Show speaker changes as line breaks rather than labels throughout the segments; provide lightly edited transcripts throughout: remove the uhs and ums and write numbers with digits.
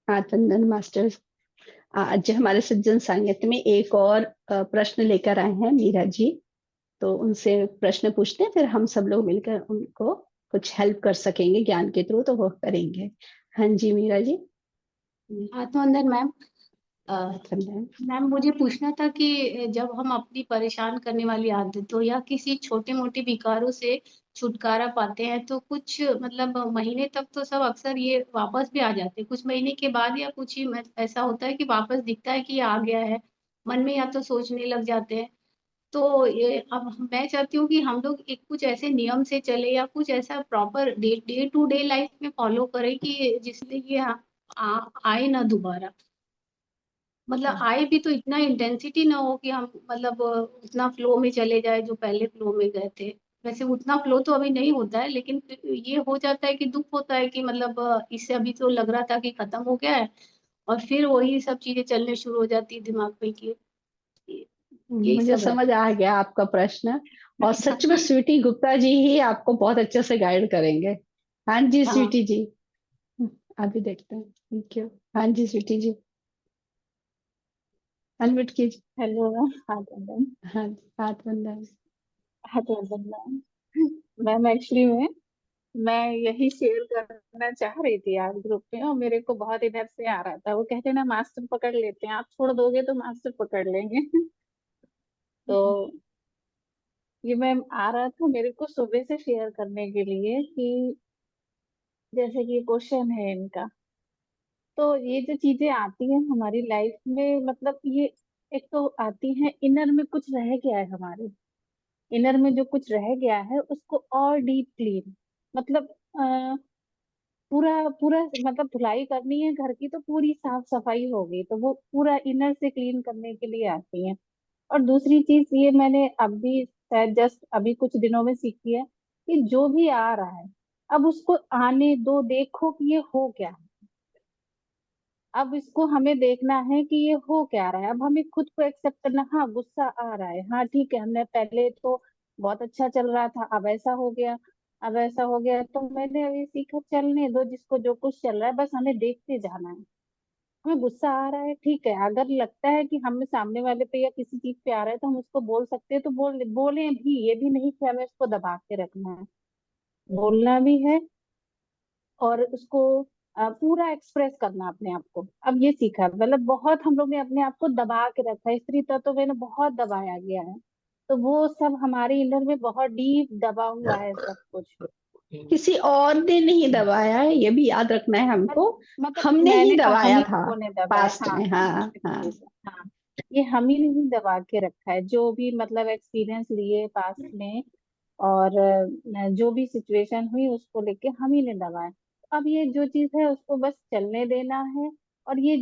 हाँ, चंदन मास्टर। आज हमारे सज्जन सानिध्य में एक और प्रश्न लेकर आए हैं मीरा जी। तो उनसे प्रश्न पूछते हैं, फिर हम सब लोग मिलकर उनको कुछ हेल्प कर सकेंगे ज्ञान के थ्रू, तो वो करेंगे। हाँ जी मीरा जी।
आत्मवंदन मैम। अ,
चंदन।
मैम मुझे पूछना था कि जब हम अपनी परेशान करने वाली आदतों या किसी छोटे मोटे विकारों से छुटकारा पाते हैं तो कुछ मतलब महीने तक तो सब अक्सर ये वापस भी आ जाते हैं, कुछ महीने के बाद या कुछ ही ऐसा होता है कि वापस दिखता है कि ये आ गया है, मन में या तो सोचने लग जाते हैं। तो ये अब मैं चाहती हूँ कि हम लोग एक कुछ ऐसे नियम से चले या कुछ ऐसा proper day day to day life में फॉलो करें कि जिससे ये आए ना दोबारा। मतलब आए भी तो इतना इंटेंसिटी ना हो कि हम मतलब उतना फ्लो में चले जाए जो पहले फ्लो में गए थे। वैसे उतना फ्लो तो अभी नहीं होता है, लेकिन ये हो जाता है कि दुख होता है कि मतलब इससे अभी तो लग रहा था कि खत्म हो गया है और फिर वही सब चीजें चलने शुरू हो जाती है दिमाग में कि यही
मुझे
सब
समझ आ गया आपका प्रश्न। और सच में
रहता है।
स्वीटी गुप्ता जी ही आपको बहुत अच्छे से गाइड करेंगे। हाँ जी
हाँ।
स्वीटी जी। अभी देखते हैं, थैंक यू। हाँ जी स्वीटी जी, अनम्यूट कीजिए।
Hello ma'am. हाँ मैम।
हाँ, हाथ बंदा है।
हाँ मैम। मैम एक्चुअली मैं यही शेयर करना चाह रही थी आज ग्रुप में, और मेरे को बहुत इधर से आ रहा था। वो कहते हैं ना, मास्टर पकड़ लेते हैं, आप छोड़ दोगे तो मास्टर पकड़ लेंगे। तो ये मैम आ रहा था मेरे को सुबह से शेयर करने के लिए कि जैसे कि क्वेश्चन है इनका। तो ये जो चीजें आती हैं हमारी लाइफ में, मतलब ये एक तो आती है इनर में कुछ रह गया है हमारे। इनर में जो कुछ रह गया है उसको और डीप क्लीन, मतलब पूरा पूरा मतलब धुलाई करनी है घर की, तो पूरी साफ सफाई होगी, तो वो पूरा इनर से क्लीन करने के लिए आती है। और दूसरी चीज ये मैंने अभी शायद जस्ट अभी कुछ दिनों में सीखी है कि जो भी आ रहा है अब उसको आने दो, देखो कि ये हो क्या है। अब इसको हमें देखना है कि ये हो क्या रहा है। अब हमें खुद को एक्सेप्ट करना, हाँ गुस्सा आ रहा है, हाँ ठीक है, हमने पहले तो बहुत अच्छा चल रहा था, अब ऐसा हो गया। अब ऐसा हो गया तो मैंने अभी सीखा, चलने दो, जिसको जो कुछ चल रहा है बस हमें देखते जाना है। हमें गुस्सा आ रहा है, ठीक है, अगर लगता है कि हमें सामने वाले पे या किसी चीज पे आ रहा है तो हम उसको बोल सकते हैं, तो बोले भी, ये भी नहीं कि हमें उसको दबा के रखना है। बोलना भी है और उसको पूरा एक्सप्रेस करना अपने आप को। अब ये सीखा है। मतलब बहुत हम लोग ने अपने आप को दबा के रखा है, स्त्री तत्व में ना बहुत दबाया गया है। तो वो सब हमारे इंदर में बहुत डीप दबा हुआ है सब कुछ।
किसी और ने नहीं दबाया है, ये भी याद रखना है
मत,
हमको।
मतलब
हमने ही
मैंने हम
दबाया
ही
था
लोगों ने दबाया,
पास्ट
हाँ
में।
हाँ
हाँ हाँ।
एक्चुअली। हाँ, ये हम ही नहीं दबा के रखा है, जो भी मतलब एक्सपीरियंस लिए पास्ट में और जो भी सिचुएशन हुई उसको लेके हम ही ने दबाया। अब ये जो चीज है उसको बस चलने देना है। और ये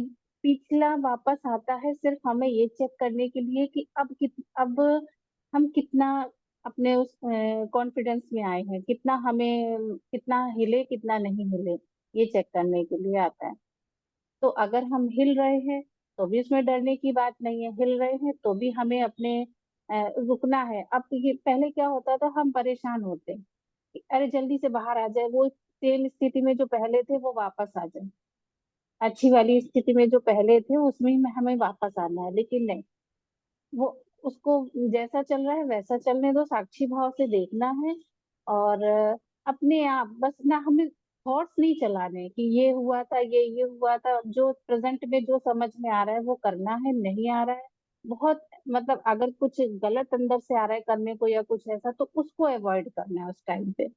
पिछला वापस आता है सिर्फ हमें ये चेक करने के लिए कि अब हम कितना अपने उस कॉन्फिडेंस में आए हैं, कितना हमें, कितना हिले कितना नहीं हिले, ये चेक करने के लिए आता है। तो अगर हम हिल रहे हैं तो भी उसमें डरने की बात नहीं है, हिल रहे हैं तो भी हमें अपने रुकना है। अब ये पहले क्या होता था, हम परेशान होते कि अरे जल्दी से बाहर आ जाए, वो सेम स्थिति में जो पहले थे वो वापस आ जाए, अच्छी वाली स्थिति में जो पहले थे उसमें ही हमें वापस आना है। लेकिन नहीं, वो उसको जैसा चल रहा है वैसा चलने दो, साक्षी भाव से देखना है। और अपने आप बस ना, हमें थॉट्स नहीं चलाने कि ये हुआ था, ये हुआ था। जो प्रेजेंट में जो समझ में आ रहा है वो करना है, नहीं आ रहा है बहुत, मतलब अगर कुछ गलत अंदर से आ रहा है करने को या कुछ ऐसा, तो उसको अवॉइड करना है उस टाइम पे।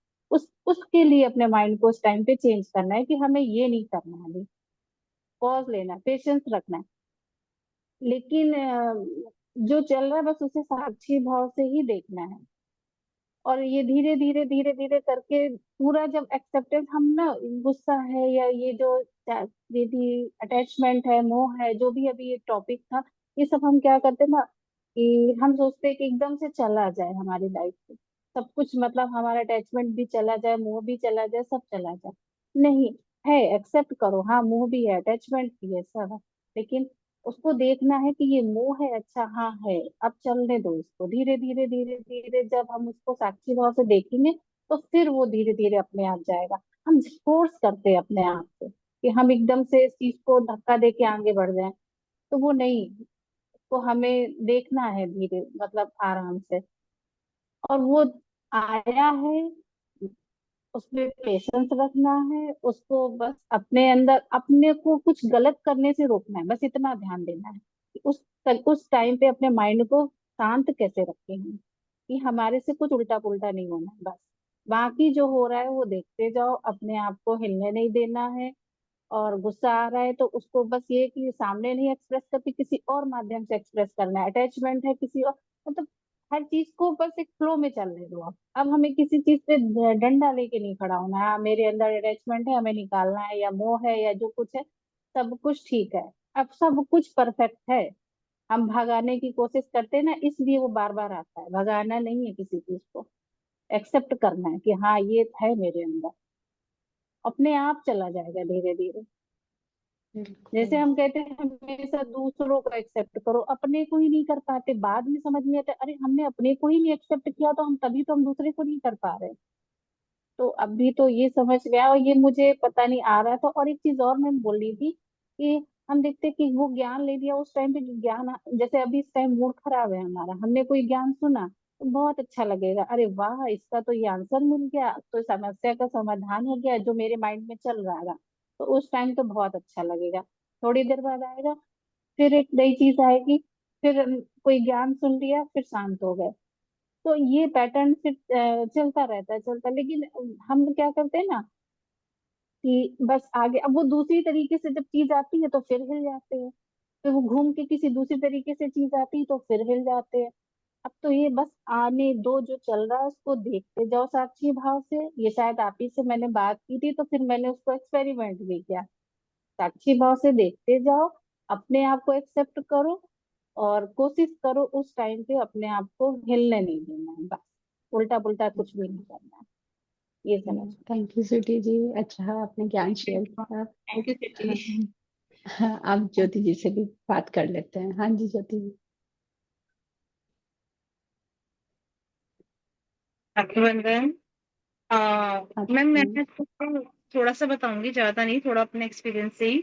उसके लिए अपने माइंड को उस टाइम पे चेंज करना है कि हमें ये नहीं करना है, अभी पॉज लेना है, पेशेंस रखना है। लेकिन जो चल रहा है बस उसे साक्षी भाव से ही देखना है। और ये धीरे धीरे धीरे धीरे करके पूरा जब एक्सेप्टेंस हम ना, गुस्सा है या ये जो ये भी अटैचमेंट है, मोह है, जो भी अभी ये टॉपिक था, ये सब हम क्या करते हैं ना कि हम सोचते हैं कि एकदम से चला जाए हमारी लाइफ से सब कुछ, मतलब हमारा अटैचमेंट भी चला जाए, मोह भी चला जाए, सब चला जाए। नहीं, है, एक्सेप्ट करो, हाँ मोह भी है, अटैचमेंट भी है, सब है। लेकिन उसको देखना है कि ये मोह है, अच्छा हाँ है, अब चलने दो इसको। धीरे धीरे धीरे धीरे जब हम उसको साक्षी भाव से देखेंगे तो फिर वो धीरे धीरे अपने आप जाएगा। हम फोर्स करते हैं अपने आप से, कि हम एकदम से इस चीज को धक्का दे के आगे बढ़ जाएं। तो वो नहीं, तो हमें देखना है धीरे, मतलब आराम से। और वो आया है, उसमें पेशेंस रखना है, उसको बस अपने अंदर अपने को कुछ गलत करने से रोकना है, बस इतना ध्यान देना है कि उस टाइम पे अपने माइंड को शांत कैसे रखें हम, कि हमारे से कुछ उल्टा पुल्टा नहीं होना है बस। बाकी जो हो रहा है वो देखते जाओ, अपने आप को हिलने नहीं देना है। और गुस्सा आ रहा है तो उसको बस ये कि सामने नहीं एक्सप्रेस करके किसी और माध्यम से एक्सप्रेस करना है, अटैचमेंट है किसी और, मतलब हर चीज को बस एक फ्लो में चलने दो। अब हमें किसी चीज पे डंडा लेके नहीं खड़ा होना है, हाँ मेरे अंदर अटैचमेंट है हमें निकालना है, या मोह है, या जो कुछ है, सब कुछ ठीक है। अब सब कुछ परफेक्ट है। हम भगाने की कोशिश करते हैं ना, इसलिए वो बार बार आता है। भगाना नहीं है किसी चीज को, एक्सेप्ट करना है कि हाँ ये है मेरे अंदर, अपने आप चला जाएगा धीरे धीरे। जैसे
बिल्कुल।
हम कहते हैं हमेशा दूसरों को एक्सेप्ट करो, अपने को ही नहीं कर पाते, बाद में समझ में आता है, अरे हमने अपने को ही नहीं एक्सेप्ट किया, तो हम तभी तो हम दूसरे को नहीं कर पा रहे। तो अभी तो ये समझ गया, और ये मुझे पता नहीं आ रहा था। और एक चीज और मैं बोल रही थी कि हम देखते कि वो ज्ञान ले लिया उस टाइम पे, जो ज्ञान, जैसे अभी इस टाइम मूड खराब है हमारा, हमने कोई ज्ञान सुना तो बहुत अच्छा लगेगा, अरे वाह इसका तो ये आंसर मिल गया, तो समस्या का समाधान हो गया जो मेरे माइंड में चल रहा था। तो उस टाइम तो बहुत अच्छा लगेगा। थोड़ी देर बाद आएगा, फिर एक नई चीज आएगी, फिर कोई ज्ञान सुन लिया, फिर शांत हो गए। तो ये पैटर्न फिर चलता रहता है, चलता। लेकिन हम क्या करते हैं ना, कि बस आगे, अब वो दूसरी तरीके से जब चीज आती है तो फिर हिल जाते हैं, फिर वो घूम के किसी दूसरी तरीके से चीज आती है तो फिर हिल जाते हैं। अब तो ये बस आने दो, जो चल रहा है उसको देखते जाओ साक्षी भाव से। ये शायद आप ही से मैंने बात की थी, तो फिर मैंने उसको एक्सपेरिमेंट भी किया। साक्षी भाव से देखते जाओ, अपने आप को एक्सेप्ट करो, और कोशिश करो उस टाइम पे अपने आप को हिलने नहीं देना है बस। उल्टा पुल्टा कुछ भी नहीं करना है, ये समझ।
थैंक यू स्वीटी जी, अच्छा आपने ज्ञान शेयर किया।
थैंक यू
हाँ,
सिटी।
हाँ, अब ज्योति जी से भी बात कर लेते हैं। हाँ जी ज्योति जी।
अभिनंदन। मैम
आपकी।
मैं आपको थोड़ा सा बताऊंगी, ज्यादा नहीं, थोड़ा अपने एक्सपीरियंस से ही,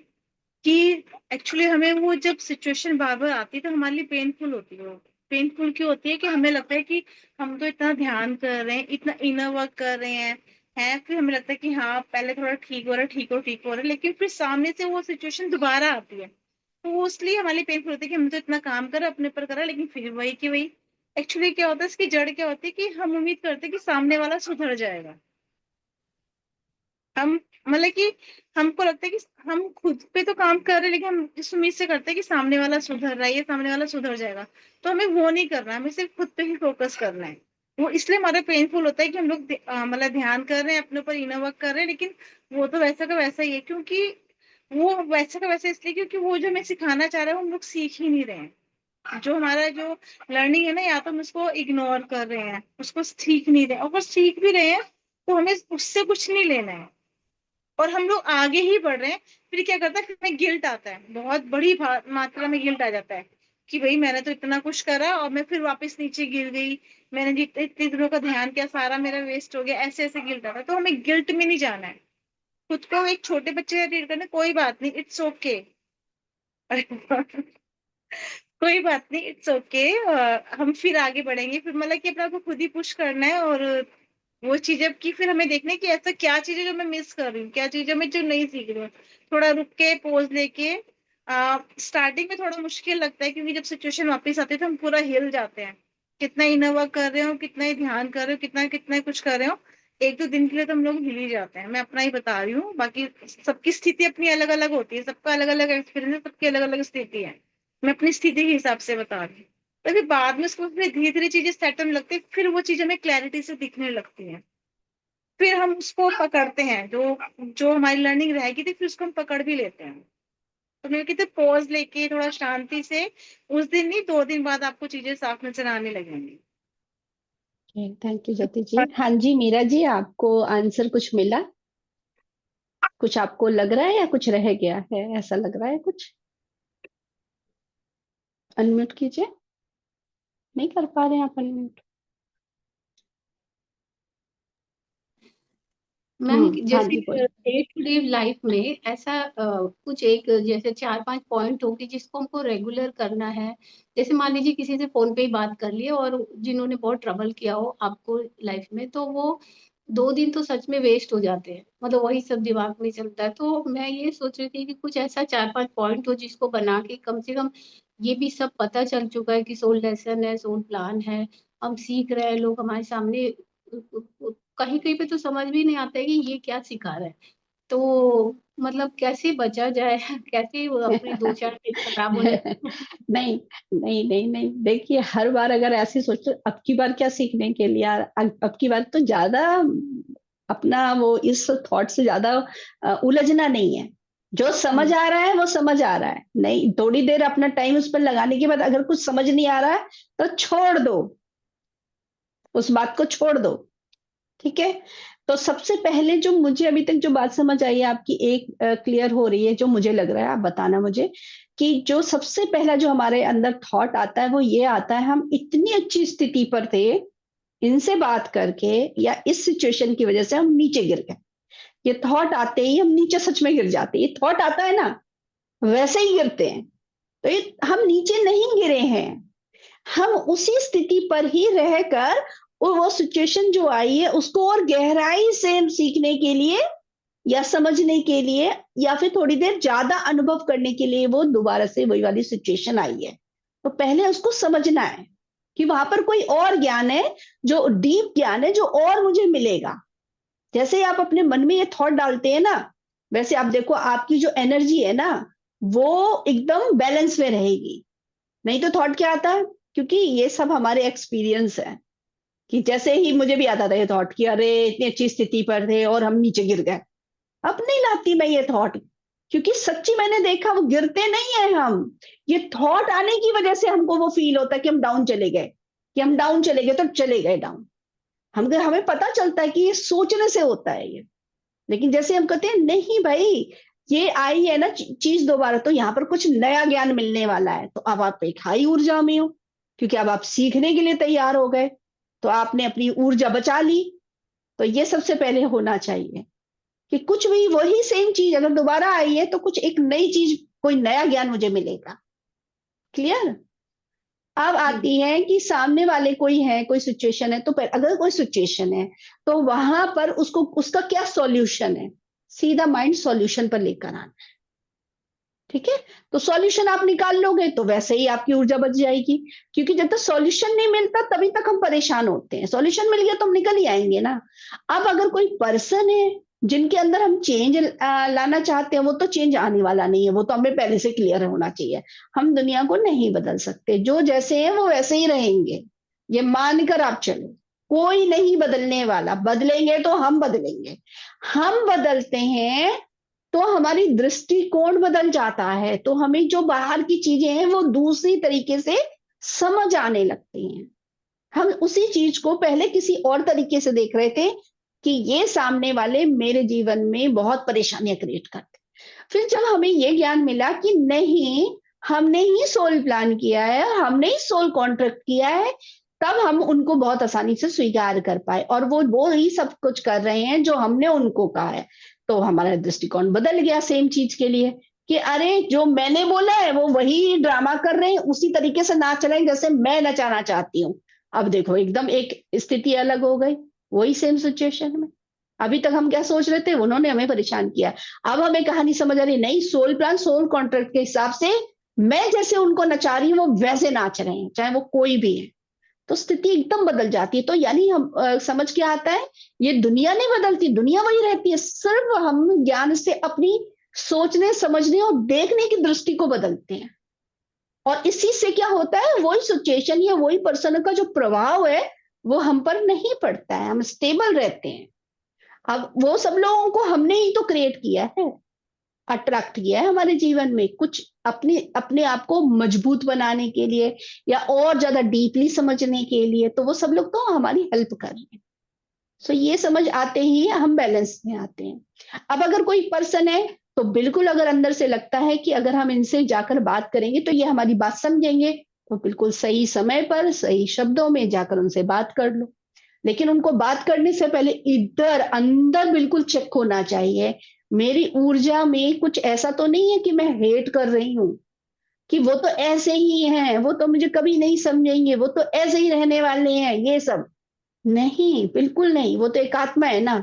कि एक्चुअली हमें वो जब सिचुएशन बार बार आती है तो हमारे लिए पेनफुल होती है। वो पेनफुल क्यों होती है कि हमें लगता है कि हम तो इतना ध्यान कर रहे हैं, इतना इनर वर्क कर रहे हैं, फिर हमें लगता है कि हाँ पहले थोड़ा ठीक हो रहा है, ठीक हो रहा है, लेकिन फिर सामने से वो सिचुएशन दोबारा आती है। तो वो इसलिए हमारे लिए पेनफुल होती है कि हम तो इतना काम करा, अपने ऊपर करा, लेकिन फिर वही की वही। एक्चुअली क्या होता है, इसकी जड़ क्या होती है कि हम उम्मीद करते हैं कि सामने वाला सुधर जाएगा। हम मतलब कि हमको लगता है कि हम खुद पे तो काम कर रहे हैं, लेकिन हम इस उम्मीद से करते हैं कि सामने वाला सुधर रहा है, ये सामने वाला सुधर जाएगा। तो हमें वो नहीं करना है, हमें सिर्फ खुद पे ही फोकस करना है। वो इसलिए हमारा पेनफुल होता है कि हम लोग मतलब ध्यान कर रहे हैं, अपने ऊपर इनर वर्क कर रहे हैं, लेकिन वो तो वैसा का वैसा ही है। क्योंकि वो वैसा का वैसा इसलिए क्योंकि वो जो हमें सिखाना चाह रहे हैं वो हम लोग सीख ही नहीं रहे हैं। जो हमारा जो लर्निंग है ना, या तो हम उसको इग्नोर कर रहे हैं, उसको सीख नहीं रहे हैं, और अगर सीख भी रहे हैं तो हमें उससे कुछ नहीं लेना है, और हम लोग आगे ही बढ़ रहे हैं। फिर क्या करता है, फिर हमें गिल्ट आता है, बहुत बड़ी मात्रा में गिल्ट आ जाता है कि भाई मैंने तो इतना कुछ करा और मैं फिर वापस नीचे गिर गई, मैंने जितने इतने दिनों का ध्यान किया सारा मेरा वेस्ट हो गया, ऐसे ऐसे गिल्ट आता है। तो हमें गिल्ट में नहीं जाना है, खुद को एक छोटे बच्चे का ट्रीट करना, कोई बात नहीं, इट्स ओके। कोई बात नहीं, इट्स ओके। हम फिर आगे बढ़ेंगे, फिर मतलब कि अपना को खुद ही पुश करना है। और वो चीजें की फिर हमें देखना है कि ऐसा क्या चीज है जो मैं मिस कर रही हूँ, क्या चीज है मैं जो नहीं सीख रही हूँ। थोड़ा रुक के पोज लेके, स्टार्टिंग में थोड़ा मुश्किल लगता है क्योंकि जब सिचुएशन वापस आती है तो हम पूरा हिल जाते हैं। कितना इनर वर्क कर रहे हो, कितना ही ध्यान कर रहे हो, कितना कितना कुछ कर रहे हो, एक दो दिन के लिए तो हम लोग हिल ही जाते हैं। मैं अपना ही बता रही हूँ, बाकी सबकी स्थिति अपनी अलग अलग होती है, सबका अलग अलग एक्सपीरियंस है, सबकी अलग अलग स्थिति है। मैं अपनी स्थिति के हिसाब से बता रही हूँ। तभी बाद में उसको फिर धीरे धीरे चीजें सेट होने लगती है, फिर वो चीजें हमें क्लैरिटी से दिखने लगती है। फिर हम उसको पकड़ते हैं, जो जो हमारी लर्निंग रहेगी थी फिर उसको हम पकड़ भी लेते हैं। तो मैं कहते पॉज लेके थोड़ा शांति से, उस दिन नहीं 2 दिन बाद आपको चीजें साफ नजर आने लगेंगी।
थैंक यू ज्योति जी। हाँ जी मीरा जी, आपको आंसर कुछ मिला? कुछ आपको लग रहा है या कुछ रह गया है, ऐसा लग रहा है कुछ? अनम्यूट कीजिए। नहीं कर पा रहे हैं आप अनम्यूट?
मैम
हाँ
जैसे
जी बोलिए।
डे टू डे लाइफ में ऐसा कुछ एक जैसे 4-5 पॉइंट हो कि जिसको हमको रेगुलर करना है। जैसे मान लीजिए किसी से फ़ोन पे ही बात कर लिए और जिन्होंने बहुत ट्रबल किया हो आपको लाइफ में, तो वो 2 दिन तो सच में वेस्ट हो जाते हैं। मतलब वही सब दिमाग में चलता है। तो मैं ये सोच रही थी कि कुछ ऐसा 4-5 पॉइंट हो जिसको बना के कम से कम ये भी सब पता चल चुका है कि सोल लेसन है, सोल प्लान है, हम सीख रहे हैं, लोग हमारे सामने कहीं-कहीं पे तो समझ भी नहीं आता है कि ये क्या सिखा रहा है। तो मतलब कैसे बचा जाए? कैसे वो अपने 2-4 दिन खराब हो जाए?
नहीं, नहीं, नहीं, नहीं। देखिए, हर बार अगर ऐसे सोचो अब की बार क्या सीखने के लिए यार, अब की बार तो ज़्यादा अपना वो इस थॉट से ज़्यादा उलझना नहीं है। जो समझ
हुँ,
आ रहा है, वो समझ आ रहा है। नहीं, थोड़ी देर अपना टाइम उस पर लगाने के बाद अगर कुछ समझ नहीं आ रहा है, तो छोड़ दो, उस बात को छोड़ दो। ठीक है? तो सबसे पहले जो मुझे अभी तक जो बात समझ आई है आपकी एक क्लियर हो रही है जो मुझे लग रहा है, आप बताना मुझे कि जो सबसे पहला जो हमारे अंदर थॉट आता है वो ये आता है हम इतनी अच्छी स्थिति पर थे, इनसे बात करके या इस सिचुएशन की वजह से हम नीचे गिर गए। ये थॉट आते ही हम नीचे सच में गिर जाते हैं। ये थॉट आता है ना, वैसे ही गिरते हैं। तो ये हम नीचे नहीं गिरे हैं। हम उसी स्थिति पर ही रहकर और वो सिचुएशन जो आई है उसको और गहराई से हम सीखने के लिए या समझने के लिए या फिर थोड़ी देर ज्यादा अनुभव करने के लिए वो दोबारा से वही वाली सिचुएशन आई है। तो पहले उसको समझना है कि वहां पर कोई और ज्ञान है, जो डीप ज्ञान है, जो और मुझे मिलेगा। जैसे ही आप अपने मन में ये थॉट डालते हैं ना, वैसे आप देखो आपकी जो एनर्जी है ना, वो एकदम बैलेंस में रहेगी। नहीं तो थॉट क्या आता है, क्योंकि ये सब हमारे एक्सपीरियंस है कि जैसे ही मुझे भी आता था ये थॉट कि अरे इतनी अच्छी स्थिति पर थे और हम नीचे गिर गए। अब नहीं लाती मैं ये थॉट, क्योंकि सच्ची मैंने देखा वो गिरते नहीं है हम। ये थॉट आने की वजह से हमको वो फील होता है कि हम डाउन चले गए, कि हम डाउन चले गए तो चले गए डाउन। हम हमें पता चलता है कि ये सोचने से होता है ये। लेकिन जैसे हम कहते हैं नहीं भाई, ये आई है ना चीज दोबारा, तो यहाँ पर कुछ नया ज्ञान मिलने वाला है, तो अब आप एक हाई ऊर्जा में हो, क्योंकि अब आप सीखने के लिए तैयार हो गए, तो आपने अपनी ऊर्जा बचा ली। तो ये सबसे पहले होना चाहिए कि कुछ भी वही सेम चीज अगर दोबारा आई है तो कुछ एक नई चीज, कोई नया ज्ञान मुझे मिलेगा। क्लियर? अब
जी।
आती है कि सामने वाले कोई है, कोई सिचुएशन है, तो अगर कोई सिचुएशन है तो वहां पर उसको उसका क्या सॉल्यूशन है, सीधा माइंड सॉल्यूशन पर लेकर आना। ठीक है? तो सॉल्यूशन आप निकाल लोगे तो वैसे ही आपकी ऊर्जा बच जाएगी, क्योंकि जब तक सॉल्यूशन नहीं मिलता तभी तक हम परेशान होते हैं। सॉल्यूशन मिल गया तो हम निकल ही आएंगे ना। अब अगर कोई पर्सन है जिनके अंदर हम चेंज लाना चाहते हैं, वो तो चेंज आने वाला नहीं है, वो तो हमें पहले से क्लियर होना चाहिए। हम दुनिया को नहीं बदल सकते, जो जैसे हैं वो वैसे ही रहेंगे, ये मानकर आप चलो। कोई नहीं बदलने वाला, बदलेंगे तो हम बदलेंगे। हम बदलते हैं तो हमारी दृष्टिकोण बदल जाता है, तो हमें जो बाहर की चीजें हैं वो दूसरी तरीके से समझ आने लगती हैं। हम उसी चीज को पहले किसी और तरीके से देख रहे थे कि ये सामने वाले मेरे जीवन में बहुत परेशानियां क्रिएट करते। फिर जब हमें ये ज्ञान मिला कि नहीं, हमने ही सोल प्लान किया है, हमने ही सोल कॉन्ट्रैक्ट किया है, तब हम उनको बहुत आसानी से स्वीकार कर पाए और वो ही सब कुछ कर रहे हैं जो हमने उनको कहा है। तो हमारा दृष्टिकोण बदल गया सेम चीज के लिए कि अरे जो मैंने बोला है वो वही ड्रामा कर रहे हैं, उसी तरीके से नाच रहे हैं जैसे मैं नचाना चाहती हूँ। अब देखो एकदम एक स्थिति अलग हो गई, वही सेम सिचुएशन में। अभी तक हम क्या सोच रहे थे, उन्होंने हमें परेशान किया। अब हमें कहानी समझ आ रही, नहीं सोल प्लान सोल कॉन्ट्रैक्ट के हिसाब से मैं जैसे उनको नचा रही हूँ वो वैसे नाच रहे हैं, चाहे वो कोई भी है। तो स्थिति एकदम बदल जाती है। तो यानी हम समझ क्या आता है, ये दुनिया नहीं बदलती, दुनिया वही रहती है, सिर्फ हम ज्ञान से अपनी सोचने समझने और देखने की दृष्टि को बदलते हैं। और इसी से क्या होता है, वही सिचुएशन या वही पर्सन का जो प्रभाव है वो हम पर नहीं पड़ता है, हम स्टेबल रहते हैं। अब वो सब लोगों को हमने ही तो क्रिएट किया है, अट्रैक्ट किया है हमारे जीवन में, कुछ अपने अपने आप को मजबूत बनाने के लिए या और ज्यादा डीपली समझने के लिए। तो वो सब लोग तो हमारी हेल्प कर रहे हैं। सो ये समझ आते ही हम बैलेंस में आते हैं। अब अगर कोई पर्सन है तो बिल्कुल अगर अंदर से लगता है कि अगर हम इनसे जाकर बात करेंगे तो ये हमारी बात समझेंगे, तो बिल्कुल सही समय पर सही शब्दों में जाकर उनसे बात कर लो। लेकिन उनको बात करने से पहले इधर अंदर बिल्कुल चेक होना चाहिए, मेरी ऊर्जा में कुछ ऐसा तो नहीं है कि मैं हेट कर रही हूँ, कि वो तो ऐसे ही हैं, वो तो मुझे कभी नहीं समझेंगे, वो तो ऐसे ही रहने वाले हैं, ये सब नहीं, बिल्कुल नहीं। वो तो एक आत्मा है ना,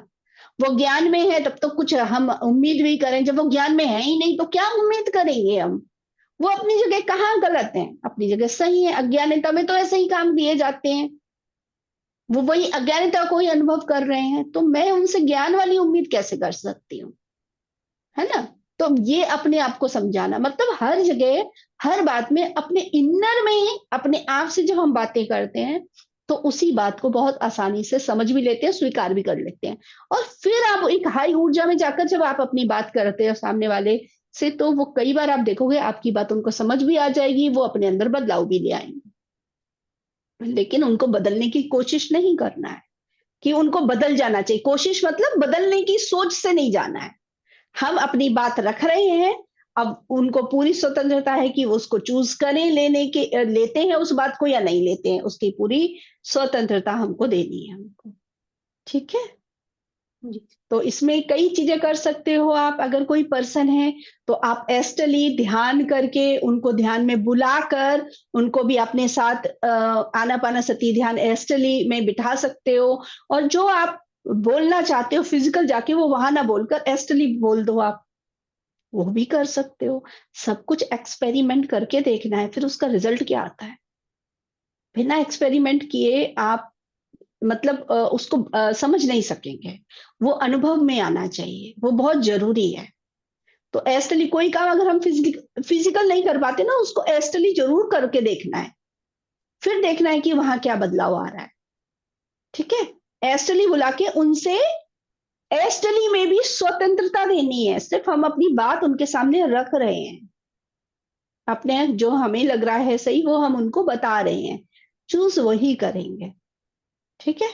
वो ज्ञान में है, तब तो कुछ हम उम्मीद भी करें, जब वो ज्ञान में है ही नहीं तो क्या उम्मीद करेंगे हम। वो अपनी जगह कहाँ गलत है, अपनी जगह सही है। अज्ञानता में तो ऐसे ही काम दिए जाते हैं, वो वही अज्ञानता को ही अनुभव कर रहे हैं, तो मैं उनसे ज्ञान वाली उम्मीद कैसे कर सकती हूँ, है ना। तो ये अपने आप को समझाना, मतलब हर जगह हर बात में अपने इनर में अपने आप से जब हम बातें करते हैं तो उसी बात को बहुत आसानी से समझ भी लेते हैं, स्वीकार भी कर लेते हैं। और फिर आप एक हाई ऊर्जा में जाकर जब आप अपनी बात करते हो सामने वाले से, तो वो कई बार आप देखोगे आपकी बात उनको समझ भी आ जाएगी, वो अपने अंदर बदलाव भी ले आएंगे। लेकिन उनको बदलने की कोशिश नहीं करना है कि उनको बदल जाना चाहिए, कोशिश मतलब बदलने की सोच से नहीं जाना है। हम अपनी बात रख रहे हैं, अब उनको पूरी स्वतंत्रता है कि वो उसको चूज करें, लेते हैं उस बात को या नहीं लेते हैं, उसकी पूरी स्वतंत्रता हमको देनी है हमको, ठीक है।
जी।
तो इसमें कई चीजें कर सकते हो आप। अगर कोई पर्सन है तो आप एस्टली ध्यान करके उनको ध्यान में बुलाकर उनको भी अपने साथ आनापानासती ध्यान एस्टली में बिठा सकते हो। और जो आप बोलना चाहते हो फिजिकल जाके वो वहां ना बोलकर एस्टली बोल दो आप, वो भी कर सकते हो। सब कुछ एक्सपेरिमेंट करके देखना है, फिर उसका रिजल्ट क्या आता है। बिना एक्सपेरिमेंट किए आप मतलब उसको समझ नहीं सकेंगे। वो अनुभव में आना चाहिए, वो बहुत जरूरी है। तो एस्टली कोई काम अगर हम फिजिकल नहीं कर पाते ना, उसको एस्टली जरूर करके देखना है, फिर देखना है कि वहां क्या बदलाव आ रहा है, ठीक है। एस्टली बुला के उनसे एस्टली में भी स्वतंत्रता देनी है, सिर्फ हम अपनी बात उनके सामने रख रहे हैं, अपने जो हमें लग रहा है सही वो हम उनको बता रहे हैं, चूज वही करेंगे, ठीक है।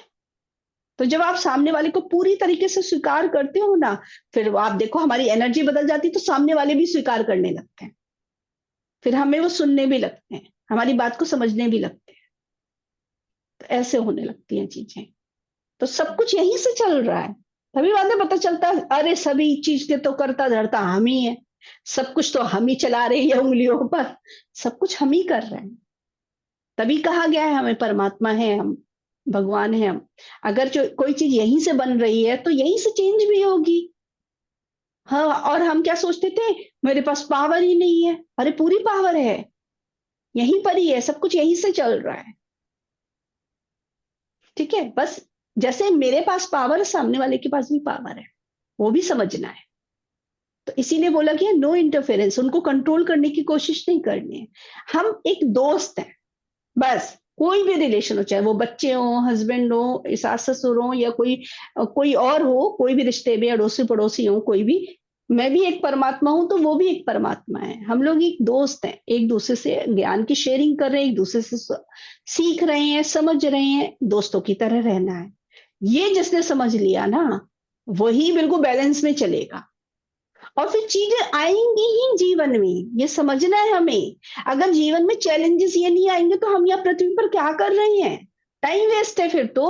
तो जब आप सामने वाले को पूरी तरीके से स्वीकार करते हो ना, फिर आप देखो हमारी एनर्जी बदल जाती है, तो सामने वाले भी स्वीकार करने लगते हैं, फिर हमें वो सुनने भी लगते हैं, हमारी बात को समझने भी लगते हैं। तो ऐसे होने लगती हैं चीजें। तो सब कुछ यहीं से चल रहा है, तभी बाद में पता चलता है अरे सभी चीज के तो करता धरता हम ही है, सब कुछ तो हम ही चला रहे हैं उंगलियों पर, सब कुछ हम ही कर रहे हैं। तभी कहा गया है हमें परमात्मा है हम, भगवान है हम। अगर जो कोई चीज यहीं से बन रही है तो यहीं से चेंज भी होगी। हाँ, और हम क्या सोचते थे मेरे पास पावर ही नहीं है, अरे पूरी पावर है, यहीं पर ही है, सब कुछ यहीं से चल रहा है, ठीक है। बस जैसे मेरे पास पावर है सामने वाले के पास भी पावर है, वो भी समझना है। तो इसीलिए बोला गया नो इंटरफेरेंस, उनको कंट्रोल करने की कोशिश नहीं करनी है। हम एक दोस्त हैं बस, कोई भी रिलेशन हो, चाहे वो बच्चे हो, हस्बैंड हो, सास ससुर हो, या कोई और हो, कोई भी रिश्ते में अड़ोसी पड़ोसी हो, कोई भी, मैं भी एक परमात्मा हूं तो वो भी एक परमात्मा है, हम लोग एक दोस्त हैं, एक दूसरे से ज्ञान की शेयरिंग कर रहे हैं, एक दूसरे से सीख रहे हैं, समझ रहे हैं, दोस्तों की तरह रहना है। ये जिसने समझ लिया ना, वही बिल्कुल बैलेंस में चलेगा, और फिर चीजें आएंगी ही जीवन में, ये समझना है हमें। अगर जीवन में चैलेंजेस ये नहीं आएंगे तो हम यहाँ पृथ्वी पर क्या कर रहे हैं, टाइम वेस्ट है फिर तो।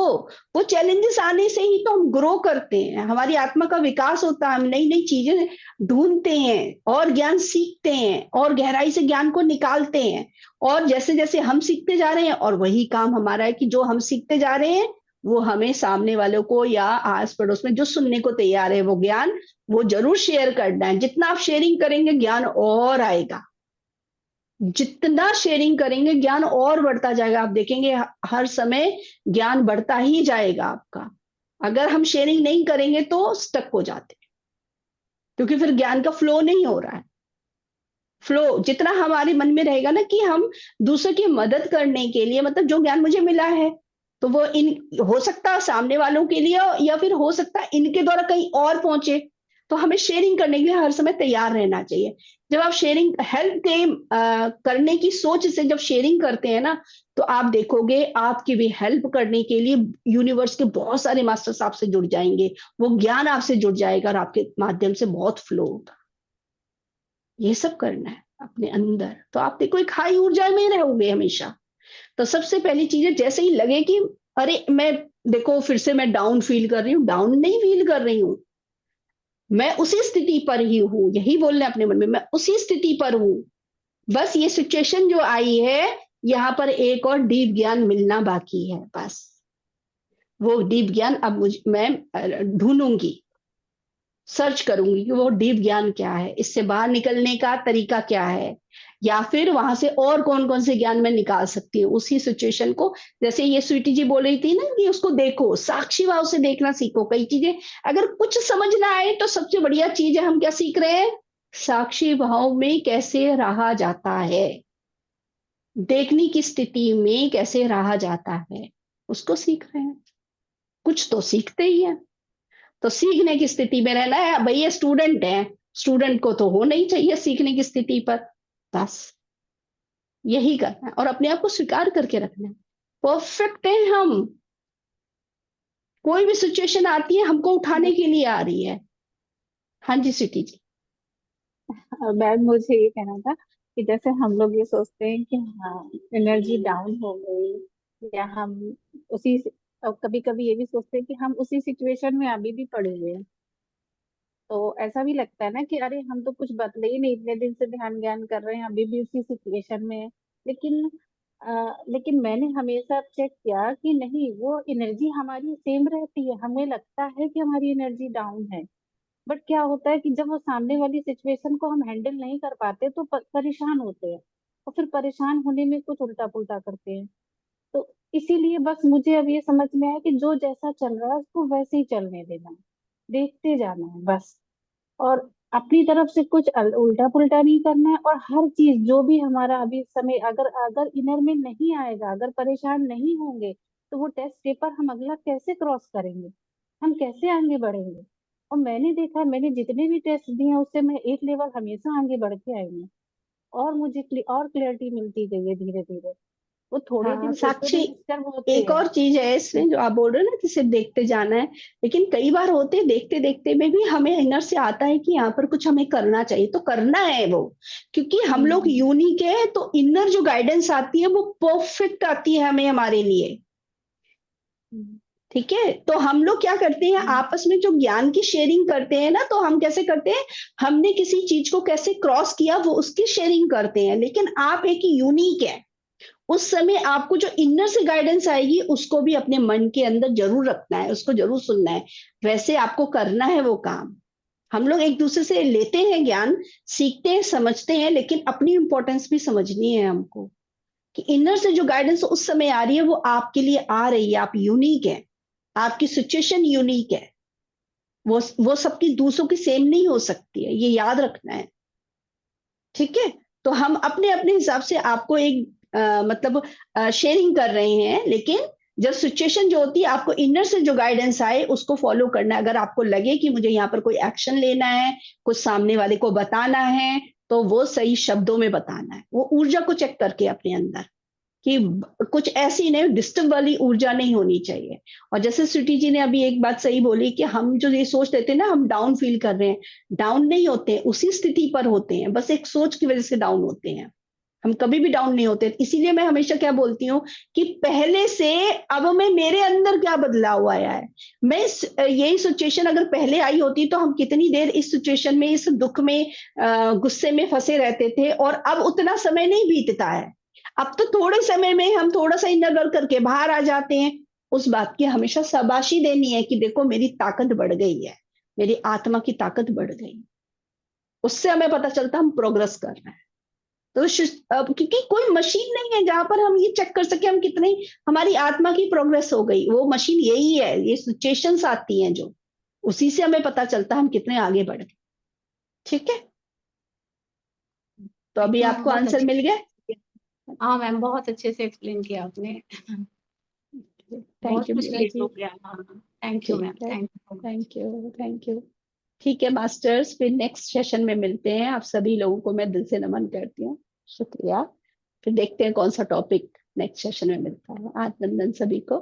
वो चैलेंजेस आने से ही तो हम ग्रो करते हैं, हमारी आत्मा का विकास होता है, हम नई नई चीजें ढूंढते हैं और ज्ञान सीखते हैं और गहराई से ज्ञान को निकालते हैं। और जैसे जैसे हम सीखते जा रहे हैं, और वही काम हमारा है कि जो हम सीखते जा रहे हैं वो हमें सामने वालों को या आस पड़ोस में जो सुनने को तैयार है वो ज्ञान वो जरूर शेयर करना है। जितना आप शेयरिंग करेंगे ज्ञान और आएगा, जितना शेयरिंग करेंगे ज्ञान और बढ़ता जाएगा, आप देखेंगे हर समय ज्ञान बढ़ता ही जाएगा आपका। अगर हम शेयरिंग नहीं करेंगे तो स्टक हो जाते हैं, क्योंकि फिर ज्ञान का फ्लो नहीं हो रहा है। फ्लो जितना हमारे मन में रहेगा ना कि हम दूसरे की मदद करने के लिए, मतलब जो ज्ञान मुझे मिला है तो वो इन हो सकता है सामने वालों के लिए, या फिर हो सकता है इनके द्वारा कहीं और पहुंचे, तो हमें शेयरिंग करने के लिए हर समय तैयार रहना चाहिए। जब आप शेयरिंग हेल्प के करने की सोच से जब शेयरिंग करते हैं ना, तो आप देखोगे आपकी भी हेल्प करने के लिए यूनिवर्स के बहुत सारे मास्टर्स आपसे जुड़ जाएंगे, वो ज्ञान आपसे जुड़ जाएगा और आपके माध्यम से बहुत फ्लो होगा। ये सब करना है अपने अंदर, तो आप देखो एक हाई ऊर्जा में रहोगे हमेशा। तो सबसे पहली चीज है, जैसे ही लगे कि अरे मैं देखो फिर से मैं डाउन फील कर रही हूँ, डाउन नहीं फील कर रही हूँ, मैं उसी स्थिति पर ही हूँ, यही बोलना है अपने मन में, मैं उसी स्थिति पर हूँ। बस ये सिचुएशन जो आई है, यहाँ पर एक और डीप ज्ञान मिलना बाकी है, बस वो डीप ज्ञान अब मैं ढूंढूंगी, सर्च करूंगी कि वो डीप ज्ञान क्या है, इससे बाहर निकलने का तरीका क्या है, या फिर वहां से और कौन कौन से ज्ञान मैं निकाल सकती हूँ उसी सिचुएशन को। जैसे ये स्वीटी जी बोल रही थी ना कि उसको देखो, साक्षी भाव से देखना सीखो। कई चीजें अगर कुछ समझ ना आए तो सबसे बढ़िया चीज है, हम क्या सीख रहे हैं, साक्षी भाव में कैसे रहा जाता है, देखने की स्थिति में कैसे रहा जाता है, उसको सीख रहे हैं। कुछ तो सीखते ही है, तो सीखने की स्थिति में रहना है। भैया स्टूडेंट है, स्टूडेंट को तो होना ही चाहिए सीखने की स्थिति पर, बस यही करना है और अपने आप को स्वीकार करके रखना है। परफेक्ट है हम, कोई भी सिचुएशन आती है हमको उठाने के लिए आ रही है। हाँ जी सिटी जी।
मैम मुझे ये कहना था कि जैसे हम लोग ये सोचते हैं कि हाँ एनर्जी डाउन हो गई, या हम उसी, और कभी कभी ये भी सोचते हैं कि हम उसी सिचुएशन में अभी भी पड़े हुए हैं। तो ऐसा भी लगता है ना कि अरे हम तो कुछ बदले ही नहीं, इतने दिन से ध्यान ज्ञान कर रहे हैं, अभी भी उसी सिचुएशन में है। लेकिन मैंने हमेशा चेक किया कि नहीं, वो एनर्जी हमारी सेम रहती है। हमें लगता है कि हमारी एनर्जी डाउन है, बट क्या होता है कि जब वो सामने वाली सिचुएशन को हम हैंडल नहीं कर पाते तो परेशान होते हैं, और फिर परेशान होने में कुछ उल्टा पुल्टा करते हैं। तो इसीलिए बस मुझे अब ये समझ में आया कि जो जैसा चल रहा है उसको वैसे ही चलने देना है, देखते जाना है बस। और अपनी तरफ से कुछ उल्टा पुल्टा नहीं करना है। और हर चीज जो भी हमारा अभी समय, अगर अगर इनर में नहीं आएगा, अगर परेशान नहीं होंगे, तो वो टेस्ट पेपर हम अगला कैसे क्रॉस करेंगे, हम कैसे आगे बढ़ेंगे। और मैंने देखा, मैंने जितने भी टेस्ट दिए हैं उससे मैं एक लेवल हमेशा आगे बढ़ के आई हूँ, और मुझे और क्लियरिटी मिलती गई है धीरे धीरे। वो थोड़े
हाँ
दिन एक दो
साक्षी,
दिन डिस्टर्ब होते
एक
हैं।
और चीज है इसमें जो आप बोल रहे हो ना कि सिर्फ देखते जाना है, लेकिन कई बार होते देखते देखते में भी हमें इनर से आता है कि यहाँ पर कुछ हमें करना चाहिए, तो करना है वो, क्योंकि हम लोग
हम्म।
यूनिक है। तो इनर जो गाइडेंस आती है वो परफेक्ट आती है हमें, हमारे लिए।
हम्म।
ठीक है, तो हम लोग क्या करते हैं,
हम्म।
आपस में जो ज्ञान की शेयरिंग करते हैं ना, तो हम कैसे करते हैं, हमने किसी चीज को कैसे क्रॉस किया वो उसकी शेयरिंग करते हैं। लेकिन आप एक यूनिक है, उस समय आपको जो इनर से गाइडेंस आएगी उसको भी अपने मन के अंदर जरूर रखना है, उसको जरूर सुनना है, वैसे आपको करना है वो काम। हम लोग एक दूसरे से लेते हैं ज्ञान, सीखते हैं, समझते हैं, लेकिन अपनी इंपॉर्टेंस भी समझनी है हमको, कि इनर से जो गाइडेंस उस समय आ रही है वो आपके लिए आ रही है। आप यूनिक है, आपकी सिचुएशन यूनिक है, वो सबकी दूसरों की सेम नहीं हो सकती है, ये याद रखना है। ठीक है, तो हम अपने अपने हिसाब से आपको एक मतलब शेयरिंग कर रहे हैं, लेकिन जब सिचुएशन जो होती है आपको इनर से जो गाइडेंस आए उसको फॉलो करना है। अगर आपको लगे कि मुझे यहाँ पर कोई एक्शन लेना है, कुछ सामने वाले को बताना है, तो वो सही शब्दों में बताना है, वो ऊर्जा को चेक करके अपने अंदर, कि कुछ ऐसी नहीं डिस्टर्ब वाली ऊर्जा नहीं होनी चाहिए। और जैसे स्वीटी जी ने अभी एक बात सही बोली कि हम जो ये सोच लेते हैं ना हम डाउन फील कर रहे हैं, डाउन नहीं होते, उसी स्थिति पर होते हैं, बस एक सोच की वजह से डाउन होते हैं। हम कभी भी डाउन नहीं होते। इसीलिए मैं हमेशा क्या बोलती हूँ कि पहले से अब में मेरे अंदर क्या बदलाव आया है। मैं यही सिचुएशन अगर पहले आई होती तो हम कितनी देर इस सिचुएशन में, इस दुख में, गुस्से में फंसे रहते थे, और अब उतना समय नहीं बीतता है। अब तो थोड़े समय में हम थोड़ा सा इनर वर्क करके बाहर आ जाते हैं। उस बात की हमेशा शाबाशी देनी है कि देखो मेरी ताकत बढ़ गई है, मेरी आत्मा की ताकत बढ़ गई। उससे हमें पता चलता हम प्रोग्रेस कर रहे हैं। तो क्योंकि कोई मशीन नहीं है जहां पर हम ये चेक कर सके हम कितने, हमारी आत्मा की प्रोग्रेस हो गई, वो मशीन यही है, ये सिचुएशंस आती हैं जो, उसी से हमें पता चलता हम कितने आगे बढ़ गए। ठीक है, तो अभी
थैंक यू मैम,
आपको
बहुत
आंसर
अच्छे।
मिल गया।
हाँ मैम, बहुत अच्छे से एक्सप्लेन किया आपने।
थैंक
बहुत
यू
कुछ
मीरा
क्लियर
जी।
हो गया। हाँ, थैंक यू मैम,
ठीक है,
thank you.
Thank you, thank you. ठीक है मास्टर्स, फिर नेक्स्ट सेशन में मिलते हैं। आप सभी लोगों को मैं दिल से नमन करती हूँ, शुक्रिया। फिर देखते हैं कौन सा टॉपिक नेक्स्ट सेशन में मिलता है। आज नंदन सभी को।